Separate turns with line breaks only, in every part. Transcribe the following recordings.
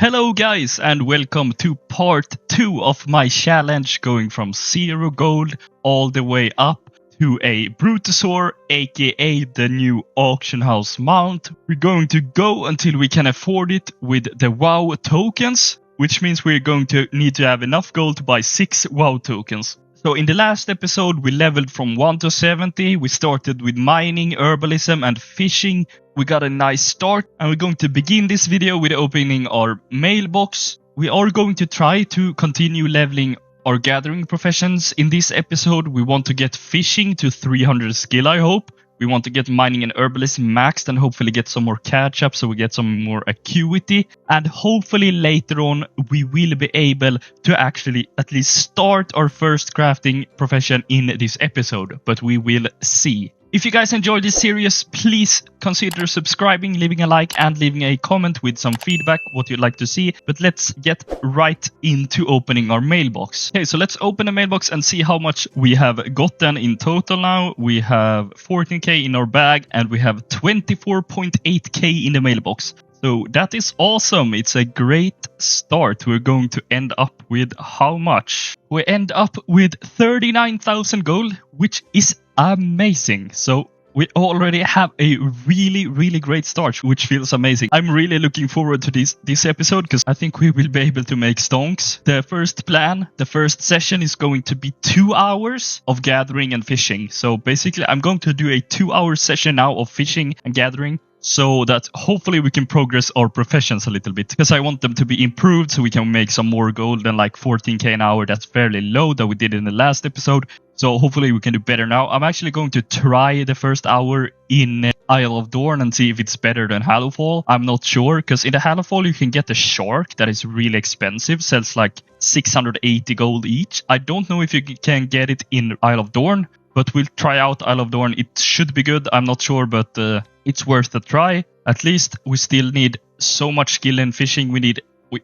Hello guys and welcome to part 2 of my challenge going from 0 gold all the way up to a Brutosaur, aka the new auction house mount. We're going to go until we can afford it with the WoW tokens, which means we're going to need to have enough gold to buy 6 WoW tokens. So in the last episode we leveled from 1 to 70, we started with mining, herbalism and fishing. We got a nice start and we're going to begin this video with opening our mailbox. We are going to try to continue leveling our gathering professions. In this episode we want to get fishing to 300 skill, I hope. We want to get mining and herbalism maxed and hopefully get some more catch up so we get some more acuity. And hopefully later on we will be able to actually at least start our first crafting profession in this episode. But we will see. If you guys enjoyed this series, please consider subscribing, leaving a like and leaving a comment with some feedback, what you'd like to see. But let's get right into opening our mailbox. Okay, so let's open the mailbox and see how much we have gotten in total now. We have 14k in our bag and we have 24.8k in the mailbox. So that is awesome. It's a great start. We're going to end up with how much? We end up with 39,000 gold, which is amazing. So we already have a really great start, which feels amazing. I'm really looking forward to this episode because I think we will be able to make stonks. The first plan, the first session is going to be 2 hours of gathering and fishing. So basically I'm going to do a 2-hour session now of fishing and gathering, so that hopefully we can progress our professions a little bit, because I want them to be improved so we can make some more gold than like 14k an hour. That's fairly low that we did in the last episode. So hopefully we can do better now. I'm actually going to try the first hour in Isle of Dorn and see if it's better than Hallowfall. I'm not sure, because in the Hallowfall you can get a shark that is really expensive, sells like 680 gold each. I don't know if you can get it in Isle of Dorn, but we'll try out Isle of Dorn. It should be good. I'm not sure, but it's worth a try. At least we still need so much skill in fishing. We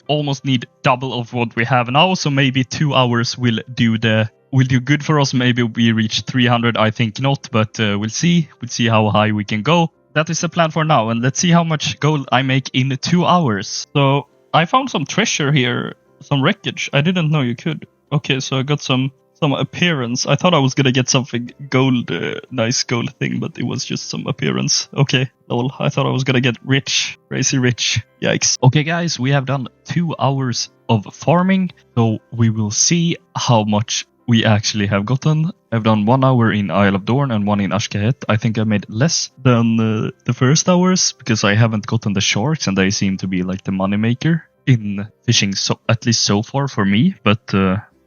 almost need double of what we have now. So maybe 2 hours will do good for us. Maybe we reach 300. I think not, but we'll see. We'll see how high we can go. That is the plan for now. And let's see how much gold I make in 2 hours. So I found some treasure here, some wreckage. I didn't know you could. Okay, so I got some appearance. I thought I was gonna get something gold, nice gold thing, but it was just some appearance. Okay, lol. I thought I was gonna get rich, crazy rich. Yikes. Okay guys, we have done 2 hours of farming, so we will see how much we actually have gotten. I've done 1 hour in Isle of Dorn and 1 in Ashkahet. I think I made less than the first hours because I haven't gotten the sharks and they seem to be like the moneymaker in fishing, so at least so far for me, but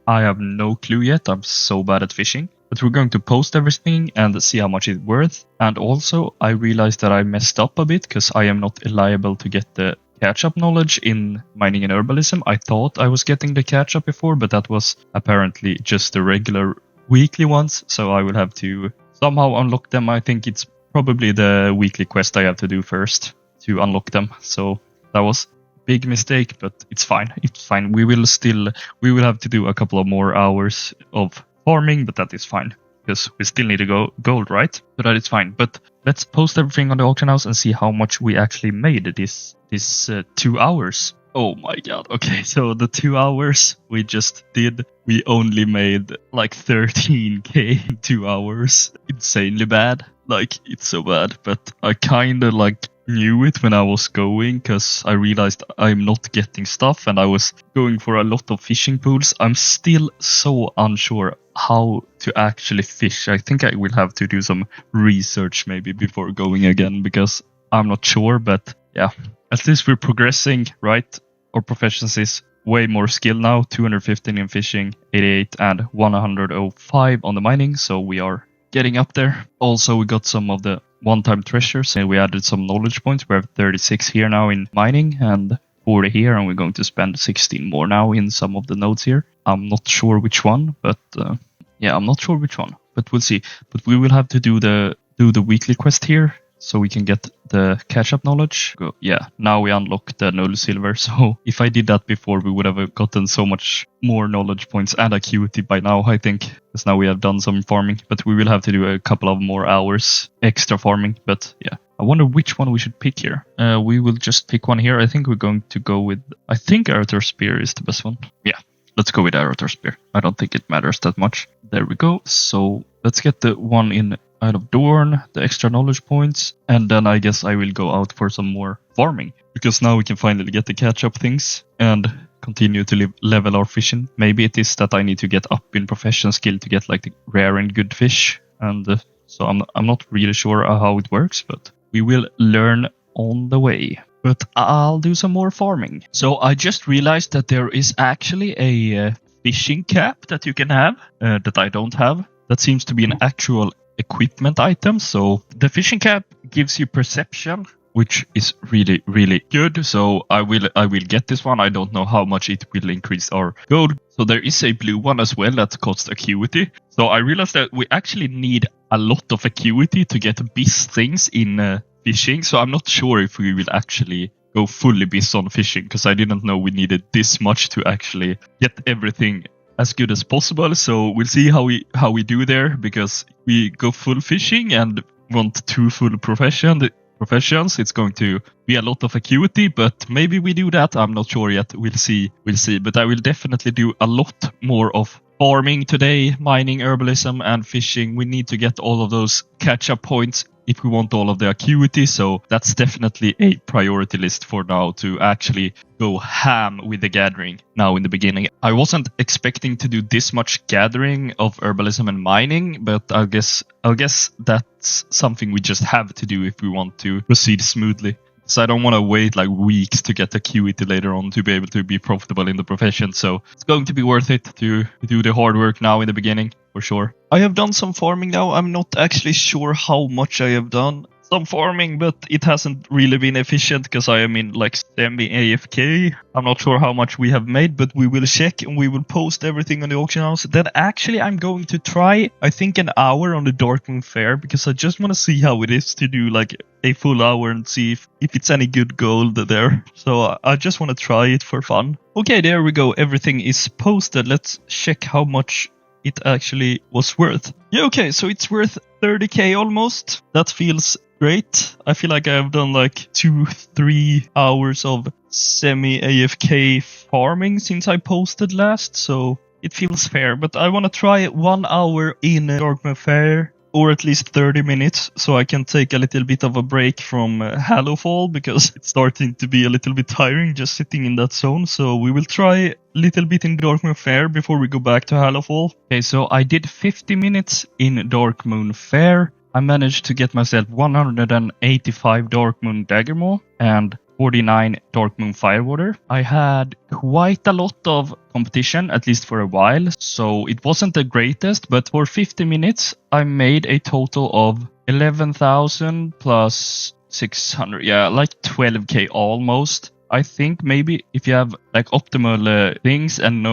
I have no clue yet. I'm so bad at fishing. But we're going to post everything and see how much it's worth. And also, I realized that I messed up a bit because I am not liable to get the catch-up knowledge in mining and herbalism. I thought I was getting the catch-up before, but that was apparently just the regular weekly ones. So I will have to somehow unlock them. I think it's probably the weekly quest I have to do first to unlock them. So that was big mistake, but it's fine. It's fine. We will have to do a couple of more hours of farming, but that is fine because we still need to go gold, right? So that is fine. But let's post everything on the auction house and see how much we actually made this 2 hours. Oh my god. Okay, so the 2 hours we just did, we only made like 13k in 2 hours. Insanely bad. Like, it's so bad, but I kind of like knew it when I was going because I realized I'm not getting stuff and I was going for a lot of fishing pools. I'm still so unsure how to actually fish. I think I will have to do some research maybe before going again because I'm not sure, but yeah, at least we're progressing, right? Our proficiency is way more skill now, 215 in fishing, 88 and 105 on the mining, so we are getting up there. Also, we got some of the one-time treasures and we added some knowledge points. We have 36 here now in mining and 40 here, and we're going to spend 16 more now in some of the nodes here. I'm not sure which one, but I'm not sure which one, but we'll see. But we will have to do the weekly quest here so we can get the catch-up knowledge. Yeah, now we unlock the null silver. So if I did that before, we would have gotten so much more knowledge points and acuity by now, I think. Because now we have done some farming. But we will have to do a couple of more hours extra farming. But yeah, I wonder which one we should pick here. We will just pick one here. I think we're going to go with... I think Arthur Spear is the best one. Yeah, let's go with Arthur Spear. I don't think it matters that much. There we go. So let's get the one in Isle of Dorn, the extra knowledge points. And then I guess I will go out for some more farming. Because now we can finally get the catch-up things and continue to level our fishing. Maybe it is that I need to get up in profession skill to get like the rare and good fish. And so I'm not really sure how it works, but we will learn on the way. But I'll do some more farming. So I just realized that there is actually a fishing cap that you can have that I don't have. That seems to be an actual equipment item. So the fishing cap gives you perception, which is really, really good. So I will get this one. I don't know how much it will increase our gold. So there is a blue one as well that costs acuity. So I realized that we actually need a lot of acuity to get bis things in fishing. So I'm not sure if we will actually go fully bis on fishing, because I didn't know we needed this much to actually get everything as good as possible. So we'll see how we do there, because we go full fishing and want 2 full professions. It's going to be a lot of acuity, but maybe we do that. I'm not sure yet. We'll see. But I will definitely do a lot more of farming today, mining, herbalism, and fishing. We need to get all of those catch-up points if we want all of the acuity. So that's definitely a priority list for now, to actually go ham with the gathering now in the beginning. I wasn't expecting to do this much gathering of herbalism and mining, but I guess that's something we just have to do if we want to proceed smoothly. So I don't want to wait like weeks to get acuity later on to be able to be profitable in the profession. So it's going to be worth it to do the hard work now in the beginning, for sure. I have done some farming now. I'm not actually sure how much I have done. Some farming, but it hasn't really been efficient because I am in like semi-AFK. I'm not sure how much we have made, but we will check and we will post everything on the auction house. Then actually I'm going to try, I think, an hour on the Darkmoon Faire, because I just want to see how it is to do like a full hour and see if it's any good gold there. So I just want to try it for fun. Okay, there we go. Everything is posted. Let's check how much it actually was worth. Yeah, okay, so it's worth 30k almost. That feels great. I feel like I have done like 2-3 hours of semi-AFK farming since I posted last, so it feels fair. But I want to try 1 hour in Darkmoon Faire, or at least 30 minutes, so I can take a little bit of a break from Hallowfall, because it's starting to be a little bit tiring just sitting in that zone. So we will try a little bit in Darkmoon Faire before we go back to Hallowfall. Okay, so I did 50 minutes in Darkmoon Faire. I managed to get myself 185 Darkmoon Daggermaw and 49 Darkmoon Firewater. I had quite a lot of competition, at least for a while, so it wasn't the greatest, but for 50 minutes I made a total of 11,000 plus 600, yeah, like 12k almost. I think maybe if you have like optimal things and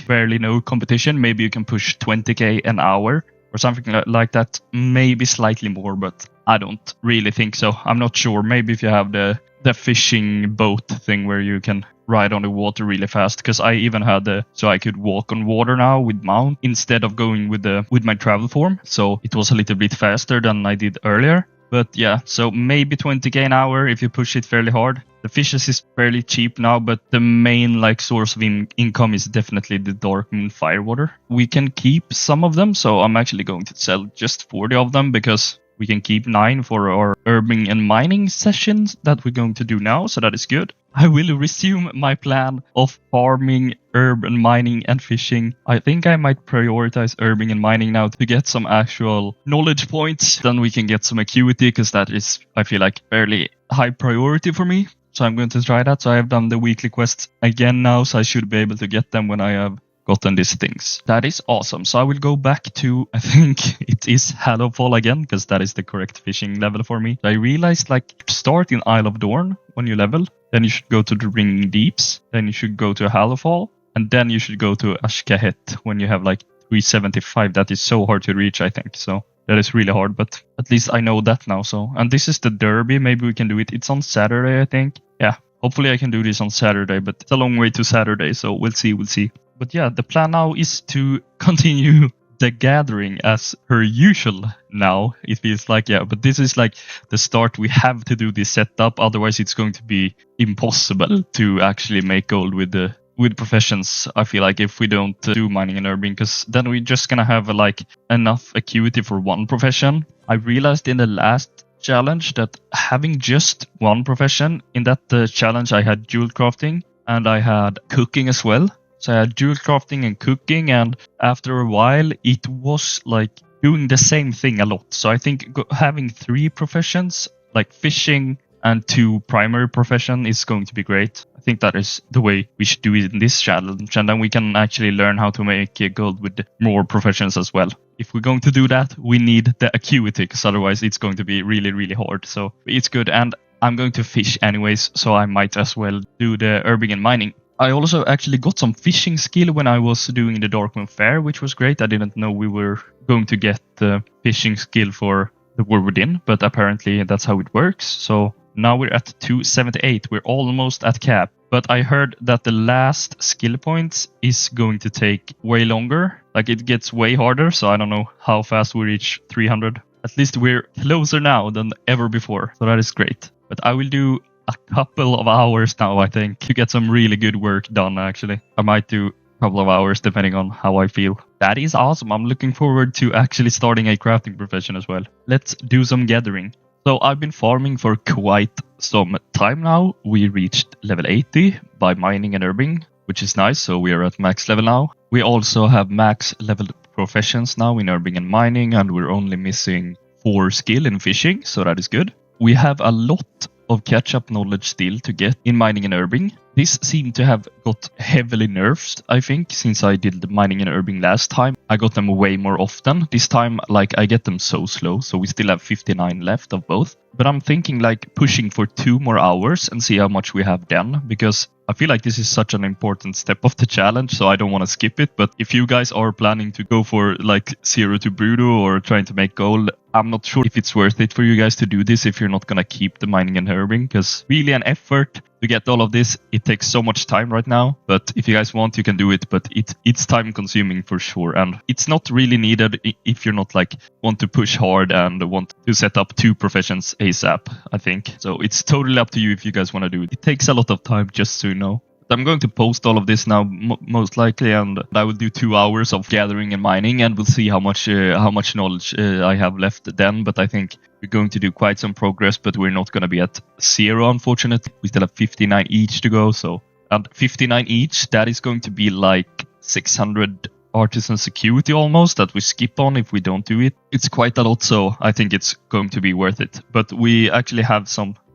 barely no competition, maybe you can push 20k an hour or something like that, maybe slightly more, but I don't really think so. I'm not sure. Maybe if you have the fishing boat thing where you can ride on the water really fast, because I even had so I could walk on water now with mount instead of going with my travel form, so it was a little bit faster than I did earlier. But yeah, so maybe 20k an hour if you push it fairly hard. The fishes is fairly cheap now, but the main source of income is definitely the Darkmoon Firewater. We can keep some of them, so I'm actually going to sell just 40 of them, because we can keep 9 for our herbing and mining sessions that we're going to do now, so that is good. I will resume my plan of farming, herb and mining and fishing. I think I might prioritize herbing and mining now to get some actual knowledge points. Then we can get some acuity, because that is, I feel like, fairly high priority for me. So I'm going to try that. So I have done the weekly quests again now, so I should be able to get them when I have gotten these things. That is awesome. So I will go back to, I think it is Hallowfall again, because that is the correct fishing level for me. I realized start in Isle of Dorn when you level, then you should go to the Ringing Deeps, then you should go to Hallowfall, and then you should go to Ashkahet when you have 375. That is so hard to reach, I think. So that is really hard, but at least I know that now. So, and this is the derby. Maybe we can do it. It's on Saturday, I think. Yeah, hopefully I can do this on Saturday, but it's a long way to Saturday, so we'll see. But yeah, the plan now is to continue the gathering as per usual now. It feels like, yeah, but this is like the start. We have to do this setup, otherwise it's going to be impossible to actually make gold with professions. I feel like if we don't do mining and herbing, because then we're just gonna have like enough acuity for one profession. I realized in the last challenge that having just one profession, in that challenge I had jewel crafting and I had cooking as well. So I had jewel crafting and cooking, and after a while it was like doing the same thing a lot. So I think having 3 professions, like fishing and 2 primary profession, is going to be great. I think that is the way we should do it in this challenge, and then we can actually learn how to make gold with more professions as well. If we're going to do that, we need the acuity, because otherwise it's going to be really, really hard. So it's good, and I'm going to fish anyways, so I might as well do the herbing and mining. I also actually got some fishing skill when I was doing the Darkmoon Faire, which was great. I didn't know we were going to get the fishing skill for the War Within, but apparently that's how it works. So now we're at 278. We're almost at cap. But I heard that the last skill points is going to take way longer. Like it gets way harder, so I don't know how fast we reach 300. At least we're closer now than ever before, so that is great. But I will do a couple of hours now, I think, to get some really good work done, actually. I might do a couple of hours depending on how I feel. That is awesome. I'm looking forward to actually starting a crafting profession as well. Let's do some gathering. So I've been farming for quite some time now. We reached level 80 by mining and herbing, which is nice. So we are at max level now. We also have max level professions now in herbing and mining, and we're only missing 4 skill in fishing, so that is good. We have a lot of catch-up knowledge still to get in mining and herbing. This seemed to have got heavily nerfed, I think, since I did the mining and herbing last time. I got them way more often. This time, like, I get them so slow, so we still have 59 left of both. But I'm thinking, like, pushing for 2 more hours and see how much we have done, because I feel like this is such an important step of the challenge, so I don't want to skip it. But if you guys are planning to go for, like, 0 to Bruto or trying to make gold, I'm not sure if it's worth it for you guys to do this if you're not going to keep the mining and herbing, because really an effort to get all of this. It takes so much time right now, but if you guys want, you can do it, but it's time consuming for sure, and it's not really needed if you're not like want to push hard and want to set up 2 professions ASAP, I think. So it's totally up to you if you guys want to do it. It takes a lot of time, just so you know. I'm going to post all of this now, most likely, and I will do 2 hours of gathering and mining, and we'll see how much knowledge I have left then. But I think we're going to do quite some progress, but we're not going to be at 0, unfortunately. We still have 59 each to go, so and 59 each, that is going to be like 600 artisan security almost that we skip on if we don't do it. It's quite a lot, so I think it's going to be worth it. But we actually have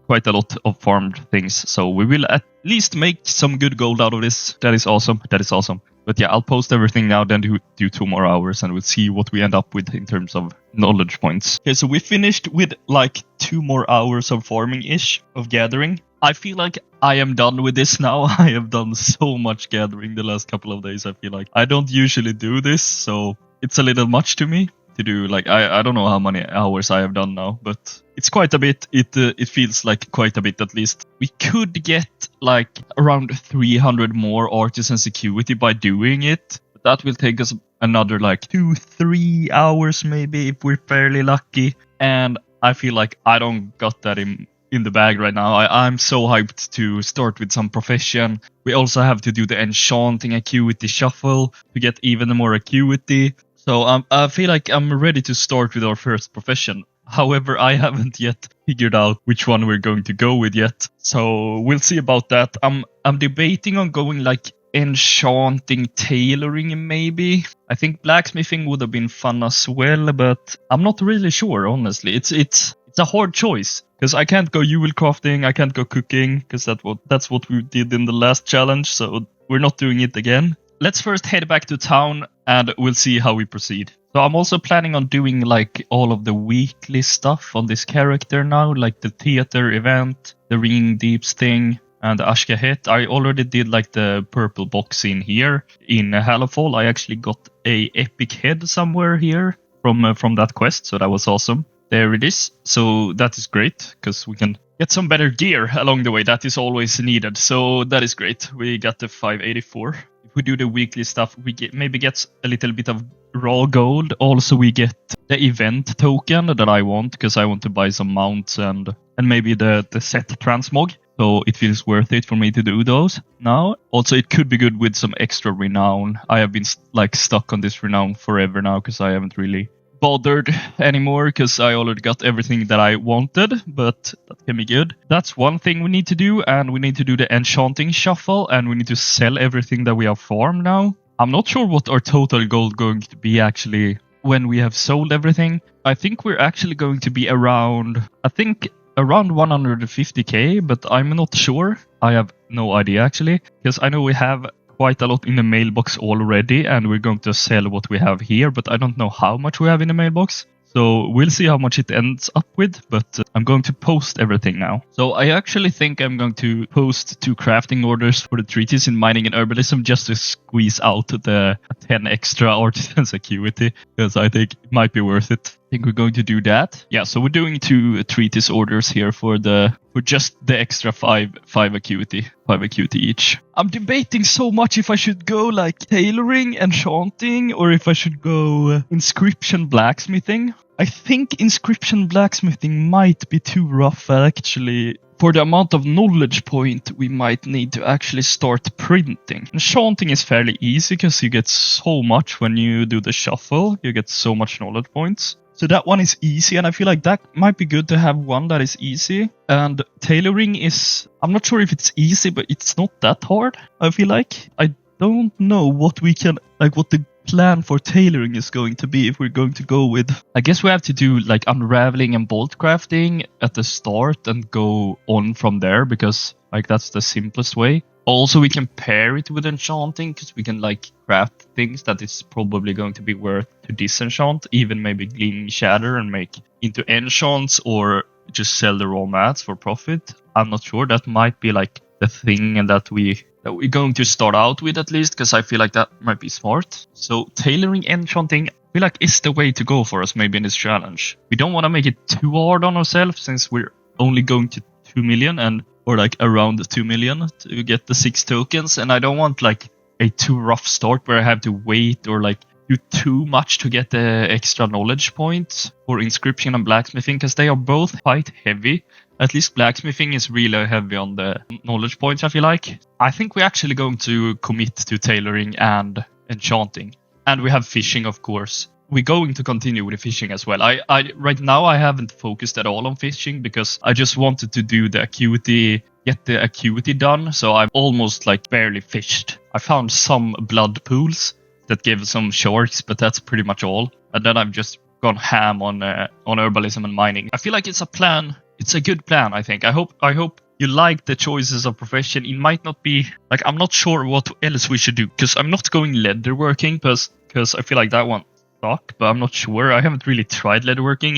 quite a lot of farmed things, so we will at least make some good gold out of this. That is awesome. That is awesome. But yeah, I'll post everything now, then do 2 more hours, and we'll see what we end up with in terms of knowledge points. Okay, so we finished with like 2 more hours of farming-ish, of gathering. I feel like I am done with this now. I have done so much gathering the last couple of days, I feel like. I don't usually do this, so it's a little much to me to do. Like, I don't know how many hours I have done now, but it's quite a bit. It feels like quite a bit at least. We could get like around 300 more artisan security by doing it. But that will take us another like 2-3 hours maybe if we're fairly lucky. And I feel like I don't got that in the bag right now. I'm so hyped to start with some profession. We also have to do the enchanting acuity shuffle to get even more acuity. So I feel like I'm ready to start with our first profession. However, I haven't yet figured out which one we're going to go with yet. So we'll see about that. I'm debating on going like enchanting tailoring maybe. I think blacksmithing would have been fun as well, but I'm not really sure, honestly. It's a hard choice because I can't go jewel crafting, I can't go cooking because that's what we did in the last challenge. So we're not doing it again. Let's first head back to town and we'll see how we proceed. So I'm also planning on doing like all of the weekly stuff on this character now, like the theater event, the Ringing Deeps thing, and the Ashkahet. I already did like the purple box in here. In Hallowfall, I actually got a epic head somewhere here from that quest, so that was awesome. There it is. So that is great because we can get some better gear along the way. That is always needed. So that is great. We got the 584. If we do the weekly stuff, we maybe get a little bit of raw gold. Also, we get the event token that I want because I want to buy some mounts and maybe the set transmog. So it feels worth it for me to do those now. Also, it could be good with some extra renown. I have been like stuck on this renown forever now because I haven't really bothered anymore because I already got everything that I wanted, but that can be good. That's one thing we need to do, and we need to do the enchanting shuffle, and we need to sell everything that we have farmed now. I'm not sure what our total gold going to be actually when we have sold everything. I think we're actually going to be around 150k, but I'm not sure. I have no idea actually, because I know we have quite a lot in the mailbox already, and we're going to sell what we have here, but I don't know how much we have in the mailbox. So we'll see how much it ends up with, but I'm going to post everything now. So I actually think I'm going to post 2 crafting orders for the treaties in mining and herbalism just to squeeze out the 10 extra artisans acuity, because I think it might be worth it. I think we're going to do that. Yeah, so we're doing 2 treatise orders here for just the extra 5 acuity each. I'm debating so much if I should go like tailoring, enchanting, or if I should go inscription blacksmithing. I think inscription blacksmithing might be too rough actually. For the amount of knowledge point we might need to actually start printing. Enchanting is fairly easy because you get so much when you do the shuffle. You get so much knowledge points. So that one is easy, and I feel like that might be good to have one that is easy. And tailoring is, I'm not sure if it's easy, but it's not that hard, I feel like. I don't know what we can, like what the plan for tailoring is going to be if we're going to go with. I guess we have to do like unraveling and bolt crafting at the start and go on from there, because like that's the simplest way. Also, we can pair it with enchanting because we can like craft things that is probably going to be worth to disenchant, even maybe gleaming shatter and make into enchants, or just sell the raw mats for profit. I'm not sure. That might be like the thing and that we're going to start out with, at least, because I feel like that might be smart. So tailoring, enchanting, I feel like is the way to go for us maybe in this challenge. We don't want to make it too hard on ourselves since we're only going to 2 million or like around 2 million to get the 6 tokens, and I don't want like a too rough start where I have to wait or like do too much to get the extra knowledge points for inscription and blacksmithing, because they are both quite heavy. At least blacksmithing is really heavy on the knowledge points, I feel like. I think we're actually going to commit to tailoring and enchanting. And we have fishing, of course. We're going to continue with the fishing as well. I right now I haven't focused at all on fishing because I just wanted to do the acuity, get the acuity done. So I've almost like barely fished. I found some blood pools that gave some sharks, but that's pretty much all. And then I've just gone ham on herbalism and mining. I feel like it's a plan. It's a good plan, I think. I hope you like the choices of profession. It might not be like, I'm not sure what else we should do, because I'm not going leatherworking because I feel like that one suck, but I'm not sure. I haven't really tried leatherworking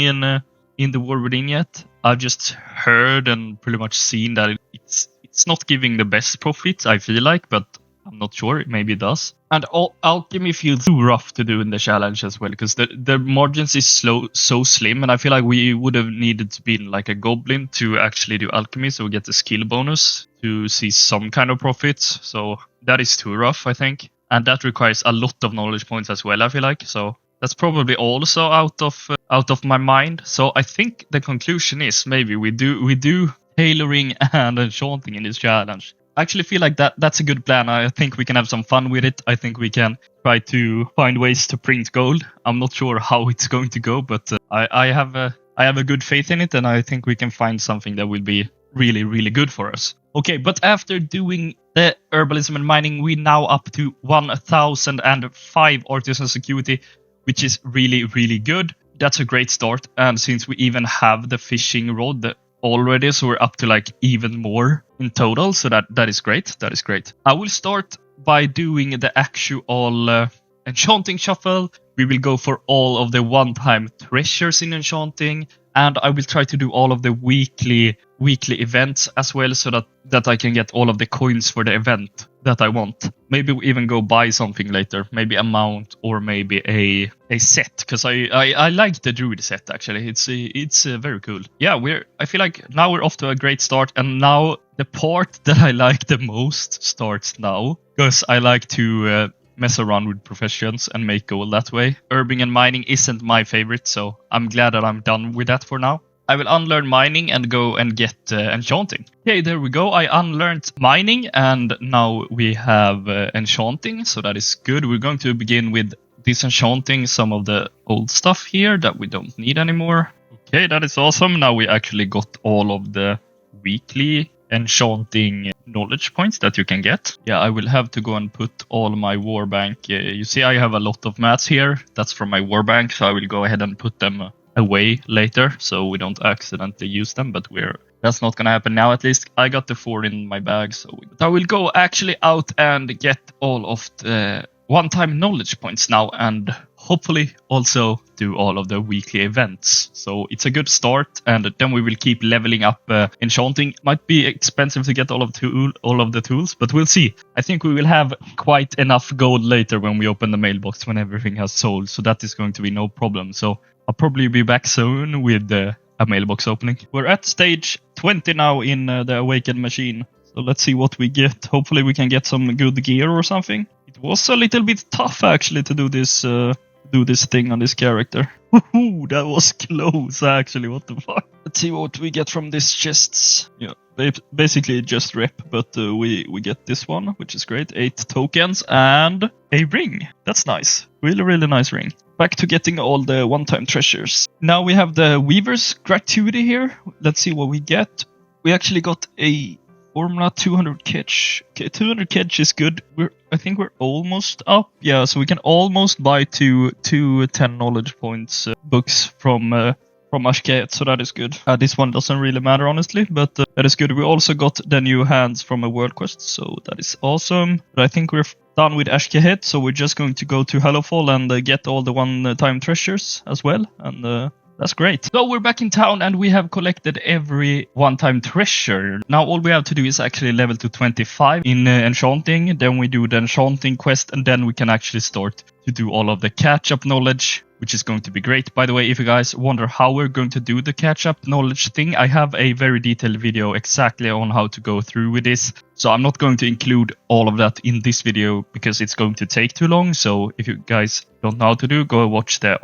in the War Within yet. I've just heard and pretty much seen that it's not giving the best profit, I feel like, but I'm not sure. Maybe it does. And alchemy feels too rough to do in the challenge as well, because the margins is so slim, and I feel like we would have needed to be like a goblin to actually do alchemy, so we get the skill bonus to see some kind of profits. So that is too rough, I think, and that requires a lot of knowledge points as well, I feel like. So that's probably also out of my mind. So I think the conclusion is maybe we do tailoring and enchanting in this challenge. I actually feel like that's a good plan. I think we can have some fun with it. I think we can try to find ways to print gold. I'm not sure how it's going to go, but I have a good faith in it, and I think we can find something that will be really, really good for us. Okay, but after doing the herbalism and mining, we're now up to 1,005 artisan security, which is really, really good. That's a great start. And since we even have the fishing rod already, so we're up to like even more in total. So that is great. That is great. I will start by doing the actual enchanting shuffle. We will go for all of the one-time treasures in enchanting, and I will try to do all of the weekly events as well, so that I can get all of the coins for the event that I want. Maybe we even go buy something later, maybe a mount or maybe a set, because I like the druid set actually. It's very cool. Yeah, I feel like now we're off to a great start, and now the part that I like the most starts now, because I like to mess around with professions and make gold that way. Herbing and mining isn't my favorite, so I'm glad that I'm done with that for now. I will unlearn mining and go and get enchanting. Okay, there we go. I unlearned mining and now we have enchanting, so that is good. We're going to begin with disenchanting some of the old stuff here that we don't need anymore. Okay, that is awesome. Now we actually got all of the weekly enchanting knowledge points that you can get. Yeah, I will have to go and put all my warbank. You see, I have a lot of mats here. That's from my warbank, so I will go ahead and put them away later so we don't accidentally use them, but that's not gonna happen now. At least I got the 4 in my bag, so I will go actually out and get all of the one-time knowledge points now and hopefully also do all of the weekly events. So it's a good start, and then we will keep leveling up enchanting. Might be expensive to get all of the tools, but we'll see. I think we will have quite enough gold later when we open the mailbox when everything has sold, so that is going to be no problem. So I'll probably be back soon with a mailbox opening. We're at stage 20 now in the awakened machine. So let's see what we get. Hopefully we can get some good gear or something. It was a little bit tough actually to do this thing on this character. Woohoo, that was close actually. What the fuck? Let's see what we get from these chests. Yeah, basically just rep, but we get this one, which is great. 8 tokens and a ring. That's nice. Really nice ring. Back to getting all the one-time treasures. Now we have the Weaver's gratuity here. Let's see what we get. We actually got a Formula 200 catch. Okay, 200 catch is good. I think we're almost up. Yeah, so we can almost buy two 10 knowledge points books from Ashkaet, so that is good. This one doesn't really matter honestly, but that is good. We also got the new hands from a world quest, so that is awesome. But I think we're done with Ashkaet, so we're just going to go to Hellowfall and get all the one-time treasures as well, and that's great. So we're back in town and we have collected every one-time treasure. Now all we have to do is actually level to 25 in enchanting. Then we do the enchanting quest and then we can actually start to do all of the catch-up knowledge, which is going to be great. By the way, if you guys wonder how we're going to do the catch-up knowledge thing, I have a very detailed video exactly on how to go through with this. So I'm not going to include all of that in this video because it's going to take too long. So if you guys don't know how to do, go watch the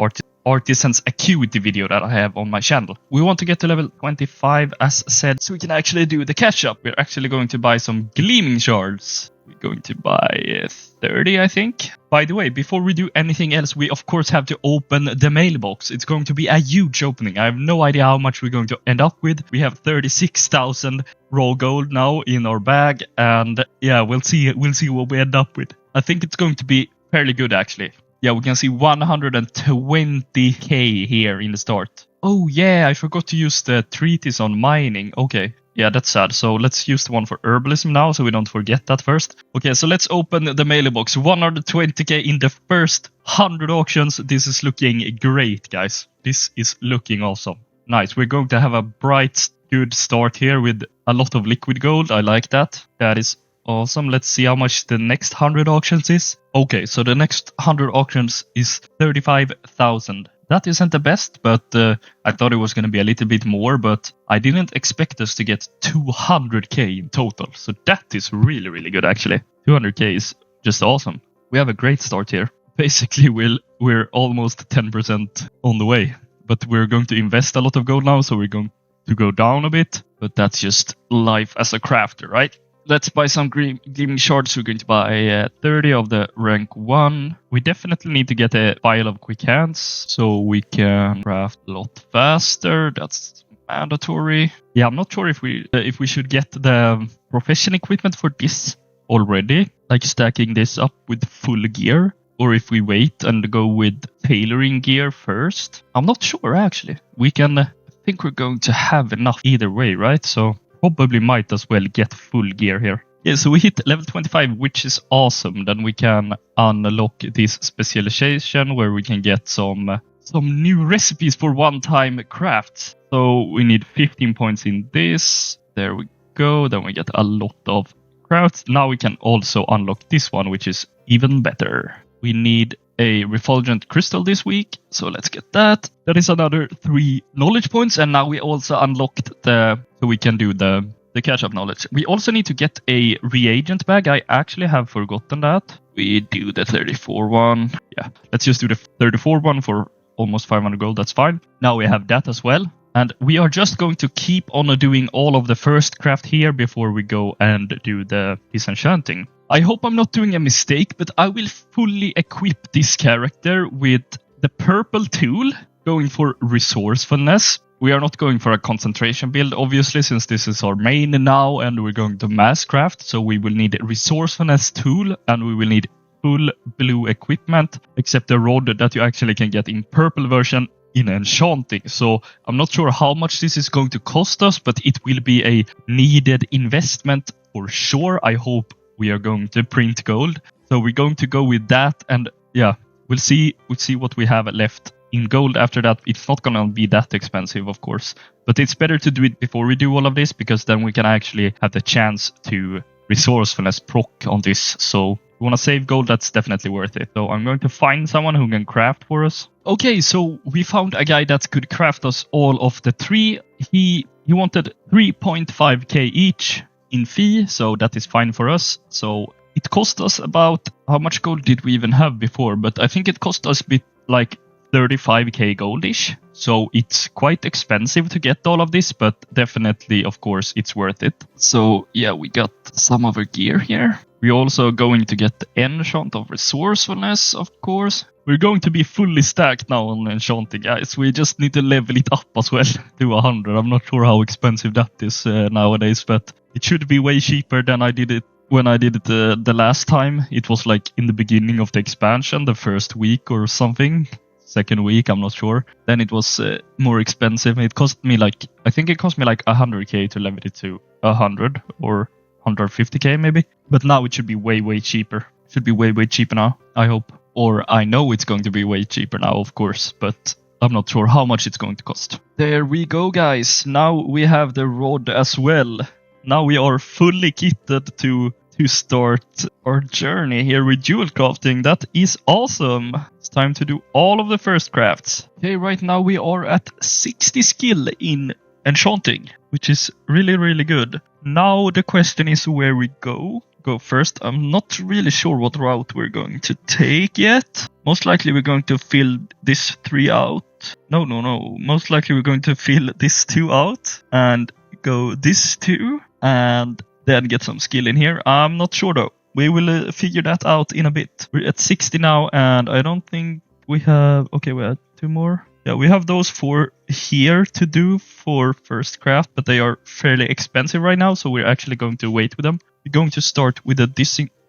Artisan's Acuity video that I have on my channel. We want to get to level 25 as said, so we can actually do the catch-up. We're actually going to buy some gleaming shards. We're going to buy 30, I think. By the way, before we do anything else, we of course have to open the mailbox. It's going to be a huge opening. I have no idea how much we're going to end up with. We have 36,000 raw gold now in our bag, and yeah, we'll see what we end up with. I think it's going to be fairly good actually. Yeah, we can see 120k here in the start. Oh yeah, I forgot to use the treatise on mining. Okay, yeah, that's sad. So let's use the one for herbalism now so we don't forget that first. Okay, so let's open the mailbox. 120k in the first 100 auctions. This is looking great, guys. This is looking awesome. Nice. We're going to have a bright, good start here with a lot of liquid gold. I like that. That is awesome. Let's see how much the next 100 auctions is. Okay, so the next 100 auctions is 35,000. That isn't the best, but I thought it was going to be a little bit more, but I didn't expect us to get 200k in total. So that is really good actually. 200k is just awesome. We have a great start here. Basically, we're almost 10% on the way, but we're going to invest a lot of gold now, so we're going to go down a bit, but that's just life as a crafter, right? Let's buy some gleaming shards. We're going to buy 30 of the rank 1. We definitely need to get a vial of quick hands so we can craft a lot faster. That's mandatory. Yeah, I'm not sure if we should get the profession equipment for this already, like stacking this up with full gear, or if we wait and go with tailoring gear first. I'm not sure actually. I think we're going to have enough either way, right? So probably might as well get full gear here. Yeah, so we hit level 25, which is awesome. Then we can unlock this specialization where we can get some new recipes for one-time crafts. So we need 15 points in this. There we go. Then we get a lot of crafts. Now we can also unlock this one, which is even better. We need a refulgent crystal this week, so let's get that. That is another 3 knowledge points, and now we also unlocked so we can do the catch-up knowledge. We also need to get a reagent bag. I actually have forgotten that. we do the 34 one? Yeah, let's just do the 34 one for almost 500 gold. That's fine. Now we have that as well. And we are just going to keep on doing all of the first craft here before we go and do the Enchanting. I hope I'm not doing a mistake, but I will fully equip this character with the purple tool, going for resourcefulness. We are not going for a concentration build, obviously, since this is our main now and we're going to mass craft. So we will need a resourcefulness tool and we will need full blue equipment, except the rod that you actually can get in purple version in Enchanting. So I'm not sure how much this is going to cost us, but it will be a needed investment for sure. I hope we are going to print gold. So we're going to go with that, and yeah, we'll see what we have left in gold after that. It's not gonna be that expensive, of course, but it's better to do it before we do all of this, because then we can actually have the chance to resourcefulness proc on this. So you want to save gold, that's definitely worth it. So I'm going to find someone who can craft for us. Okay, so we found a guy that could craft us all of the three. He wanted 3.5k each in fee, so that is fine for us. So it cost us about, how much gold did we even have before? But I think it cost us a bit like 35k goldish. So it's quite expensive to get all of this, but definitely, of course, it's worth it. So yeah, we got some of our gear here. We're also going to get the enchant of resourcefulness, of course. We're going to be fully stacked now on enchanting, guys. We just need to level it up as well to 100. I'm not sure how expensive that is nowadays, but it should be way cheaper than I did it when I did it the last time. It was like in the beginning of the expansion, the first week or something. Second week, I'm not sure. Then it was more expensive. It cost me like, I think it cost me like 100k to level it to 100 or 150k maybe. But now it should be way cheaper. It should be way cheaper now, I hope. Or I know it's going to be way cheaper now, of course, but I'm not sure how much it's going to cost. There we go, guys. Now we have the rod as well. Now we are fully kitted to start our journey here with jewel crafting. That is awesome. It's time to do all of the first crafts. Okay, right now we are at 60 skill in enchanting, which is really good. Now the question is where we go first. I'm not really sure what route we're going to take yet. Most likely we're going to fill this 3 out. No. Most likely we're going to fill this 2 out and go this 2 and then get some skill in here. I'm not sure though. We will figure that out in a bit. We're at 60 now and I don't think we have... Okay, we had 2 more. Yeah, we have those 4 here to do for first craft, but they are fairly expensive right now, so we're actually going to wait with them. We're going to start with the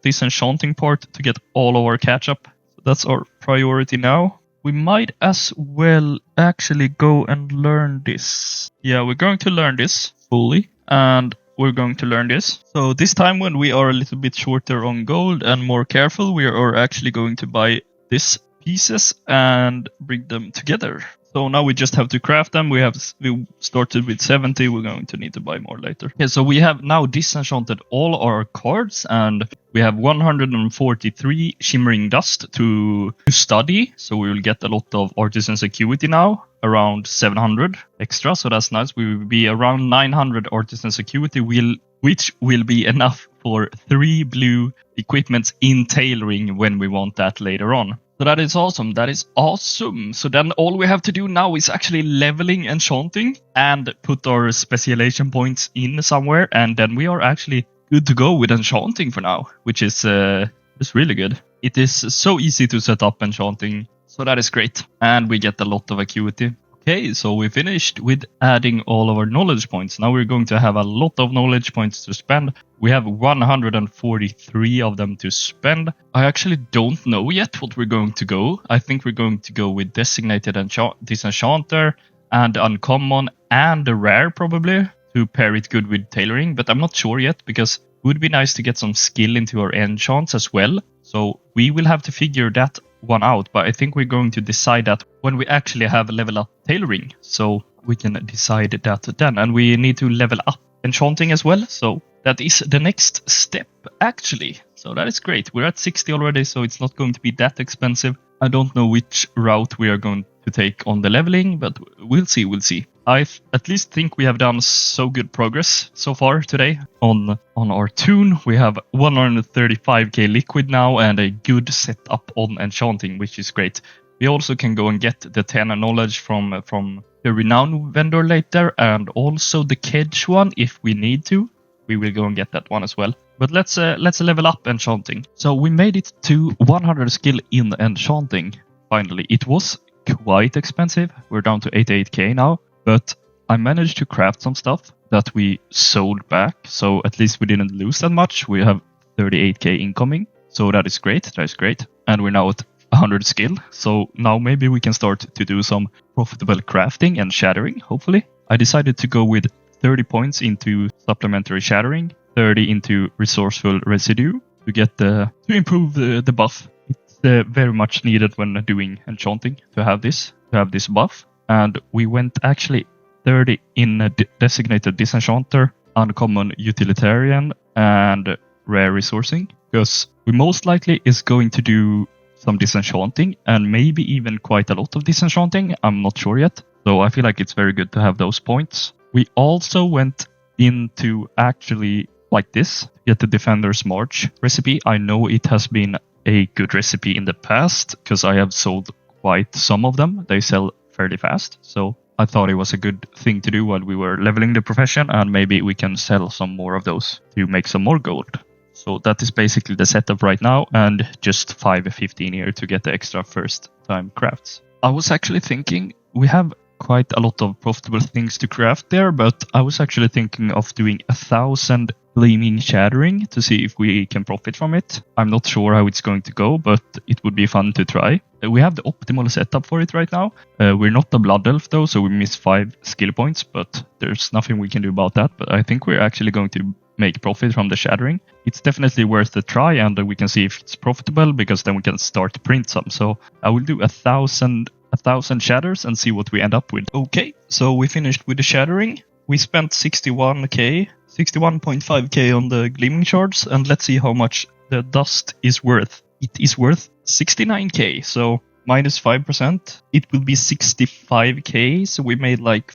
disenchanting part to get all of our catch up. So that's our priority now. We might as well actually go and learn this. Yeah, we're going to learn this fully, and we're going to learn this. So this time when we are a little bit shorter on gold and more careful, we are actually going to buy this pieces and bring them together. So now we just have to craft them. We started with 70. We're going to need to buy more later. Okay, so we have now disenchanted all our cards and we have 143 shimmering dust to study. So we will get a lot of artisan's acuity now, around 700 extra. So that's nice. We will be around 900 artisan's acuity, which will be enough for 3 blue equipments in tailoring when we want that later on. So that is awesome. That is awesome. So then all we have to do now is actually leveling enchanting and put our specialization points in somewhere. And then we are actually good to go with enchanting for now, which is really good. It is so easy to set up enchanting. So that is great. And we get a lot of acuity. Okay, so we finished with adding all of our knowledge points. Now we're going to have a lot of knowledge points to spend. We have 143 of them to spend. I actually don't know yet what we're going to go. I think we're going to go with designated disenchanter and uncommon and a rare probably to pair it good with tailoring. But I'm not sure yet because it would be nice to get some skill into our enchants as well. So we will have to figure that one out, but I think we're going to decide that when we actually have level up tailoring, so we can decide that then. And we need to level up enchanting as well, so that is the next step actually. So that is great. We're at 60 already, so it's not going to be that expensive. I don't know which route we are going to take on the leveling, but we'll see. at least think we have done so good progress so far today on our toon. We have 135k liquid now and a good setup on enchanting, which is great. We also can go and get the 10 knowledge from the renowned vendor later, and also the kedge one if we need to. We will go and get that one as well. But let's level up enchanting. So we made it to 100 skill in enchanting. Finally, it was quite expensive. We're down to 88k now, but I managed to craft some stuff that we sold back. So at least we didn't lose that much. We have 38k incoming. So that is great. That is great. And we're now at 100 skill. So now maybe we can start to do some profitable crafting and shattering, hopefully. I decided to go with 30 points into supplementary shattering, 30 into resourceful residue to improve the buff. It's very much needed when doing enchanting to have this buff. And we went actually 30 in designated disenchanter, uncommon utilitarian, and rare resourcing, because we most likely is going to do some disenchanting and maybe even quite a lot of disenchanting. I'm not sure yet. So I feel like it's very good to have those points. We also went into actually like this, get the Defender's March recipe. I know it has been a good recipe in the past because I have sold quite some of them. They sell fairly fast. So I thought it was a good thing to do while we were leveling the profession, and maybe we can sell some more of those to make some more gold. So that is basically the setup right now, and just 515 here to get the extra first time crafts. I was actually thinking we have quite a lot of profitable things to craft there, but I was actually thinking of doing 1,000 gleaming shattering to see if we can profit from it. I'm not sure how it's going to go, but it would be fun to try. We have the optimal setup for it right now. We're not a blood elf though, so we miss 5 skill points, but there's nothing we can do about that. But I think we're actually going to make profit from the shattering. It's definitely worth a try, and we can see if it's profitable, because then we can start to print some. So I will do 1,000 shatters and see what we end up with. Okay, so we finished with the shattering. We spent 61.5k on the gleaming shards, and let's see how much the dust is worth. It is worth 69k, so minus 5%. It will be 65k. So we made like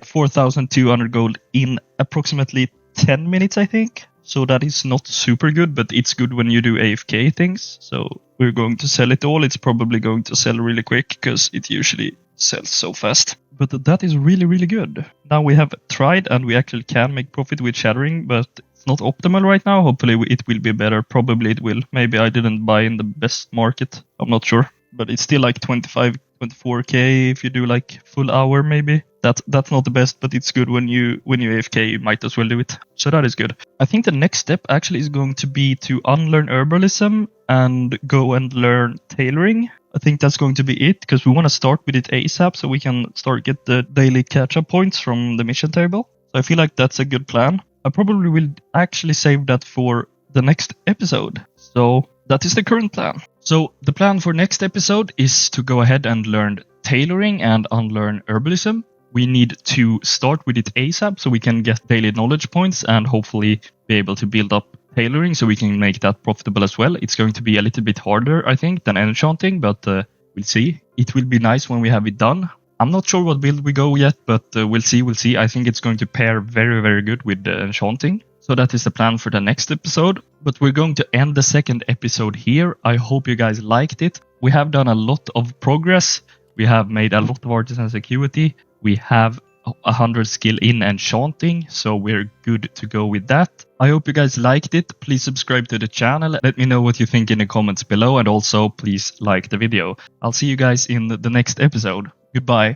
4,200 gold in approximately 10 minutes, I think. So that is not super good, but it's good when you do AFK things. So we're going to sell it all. It's probably going to sell really quick because it usually sells so fast. But that is really, really good. Now we have tried and we actually can make profit with shattering, but it's not optimal right now. Hopefully it will be better. Probably it will. Maybe I didn't buy in the best market. I'm not sure. But it's still like 24k if you do like full hour maybe. That's not the best, but it's good when you AFK, you might as well do it. So that is good. I think the next step actually is going to be to unlearn herbalism and go and learn tailoring. I think that's going to be it, because we want to start with it ASAP so we can start get the daily catch-up points from the mission table. So I feel like that's a good plan. I probably will actually save that for the next episode. So that is the current plan. So the plan for next episode is to go ahead and learn tailoring and unlearn herbalism. We need to start with it ASAP so we can get daily knowledge points and hopefully be able to build up tailoring so we can make that profitable as well. It's going to be a little bit harder, I think, than enchanting, but we'll see. It will be nice when we have it done. I'm not sure what build we go yet, but we'll see. I think it's going to pair very, very good with enchanting. So that is the plan for the next episode. But we're going to end the second episode here. I hope you guys liked it. We have done a lot of progress. We have made a lot of artisan security. We have 100 skill in enchanting, so we're good to go with that. I hope you guys liked it. Please subscribe to the channel. Let me know what you think in the comments below, and also please like the video. I'll see you guys in the next episode. Goodbye.